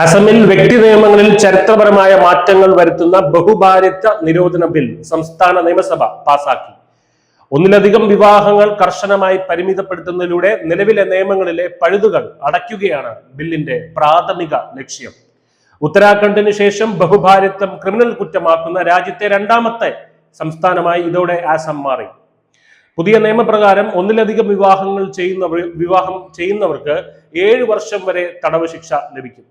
അസമിൽ വ്യക്തി നിയമങ്ങളിൽ ചരിത്രപരമായ മാറ്റങ്ങൾ വരുത്തുന്ന ബഹുഭാര്യത്വ നിരോധന ബിൽ സംസ്ഥാന നിയമസഭ പാസാക്കി. ഒന്നിലധികം വിവാഹങ്ങൾ കർശനമായി പരിമിതപ്പെടുത്തുന്നതിലൂടെ നിലവിലെ നിയമങ്ങളിലെ പഴുതുകൾ അടയ്ക്കുകയാണ് ബില്ലിന്റെ പ്രാഥമിക ലക്ഷ്യം. ഉത്തരാഖണ്ഡിന് ശേഷം ബഹുഭാര്യത്വം ക്രിമിനൽ കുറ്റമാക്കുന്ന രാജ്യത്തെ രണ്ടാമത്തെ സംസ്ഥാനമായി ഇതോടെ ആസം മാറി. പുതിയ നിയമപ്രകാരം ഒന്നിലധികം വിവാഹം ചെയ്യുന്നവർക്ക് 7 വർഷം വരെ തടവ് ശിക്ഷ ലഭിക്കും.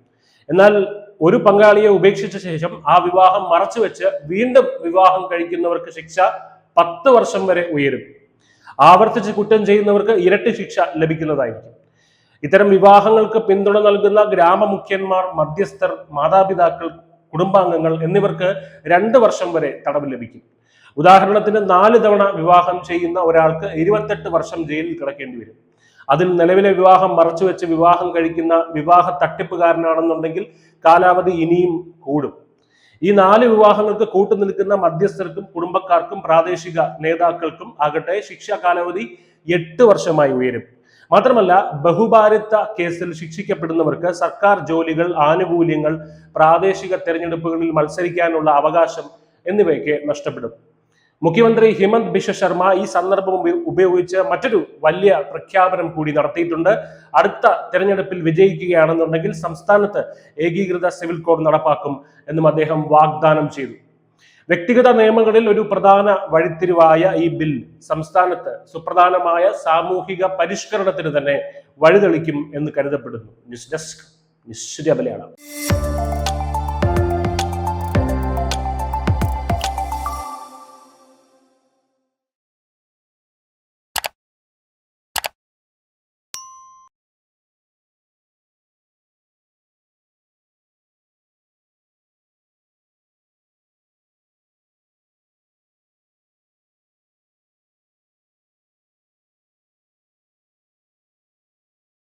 എന്നാൽ ഒരു പങ്കാളിയെ ഉപേക്ഷിച്ച ശേഷം ആ വിവാഹം മറച്ചുവെച്ച് വീണ്ടും വിവാഹം കഴിക്കുന്നവർക്ക് ശിക്ഷ 10 വർഷം വരെ ഉയരും. ആവർത്തിച്ച് കുറ്റം ചെയ്യുന്നവർക്ക് ഇരട്ടി ശിക്ഷ ലഭിക്കുന്നതായിരിക്കും. ഇത്തരം വിവാഹങ്ങൾക്ക് പിന്തുണ നൽകുന്ന ഗ്രാമമുഖ്യന്മാർ, മധ്യസ്ഥർ, മാതാപിതാക്കൾ, കുടുംബാംഗങ്ങൾ എന്നിവർക്ക് 2 വർഷം വരെ തടവ് ലഭിക്കും. ഉദാഹരണത്തിന് 4 തവണ വിവാഹം ചെയ്യുന്ന ഒരാൾക്ക് 28 വർഷം ജയിലിൽ കിടക്കേണ്ടി വരും. അതിൽ നിലവിലെ വിവാഹം മറച്ചുവെച്ച് വിവാഹം കഴിക്കുന്ന വിവാഹ തട്ടിപ്പുകാരനാണെന്നുണ്ടെങ്കിൽ കാലാവധി ഇനിയും കൂടും. ഈ 4 വിവാഹങ്ങൾക്ക് കൂട്ടുനിൽക്കുന്ന മധ്യസ്ഥർക്കും കുടുംബക്കാർക്കും പ്രാദേശിക നേതാക്കൾക്കും ആകട്ടെ ശിക്ഷാ കാലാവധി 8 വർഷമായി ഉയരും. മാത്രമല്ല, ബഹുഭാര്യത്വ കേസിൽ ശിക്ഷിക്കപ്പെടുന്നവർക്ക് സർക്കാർ ജോലികൾ, ആനുകൂല്യങ്ങൾ, പ്രാദേശിക തെരഞ്ഞെടുപ്പുകളിൽ മത്സരിക്കാനുള്ള അവകാശം എന്നിവയൊക്കെ നഷ്ടപ്പെടും. മുഖ്യമന്ത്രി ഹിമന്ത് ബിശ്വ ശർമ്മ ഈ സന്ദർഭം ഉപയോഗിച്ച് മറ്റൊരു വലിയ പ്രഖ്യാപനം കൂടി നടത്തിയിട്ടുണ്ട്. അടുത്ത തെരഞ്ഞെടുപ്പിൽ വിജയിക്കുകയാണെന്നുണ്ടെങ്കിൽ സംസ്ഥാനത്ത് ഏകീകൃത സിവിൽ കോഡ് നടപ്പാക്കും എന്നും അദ്ദേഹം വാഗ്ദാനം ചെയ്തു. വ്യക്തിഗത നിയമങ്ങളിൽ ഒരു പ്രധാന വഴിത്തിരിവായ ഈ ബിൽ സംസ്ഥാനത്ത് സുപ്രധാനമായ സാമൂഹിക പരിഷ്കരണത്തിന് തന്നെ വഴിതെളിക്കും എന്ന് കരുതപ്പെടുന്നു. ന്യൂസ് ഡെസ്ക്, നിശ്ചിത മലയാളം.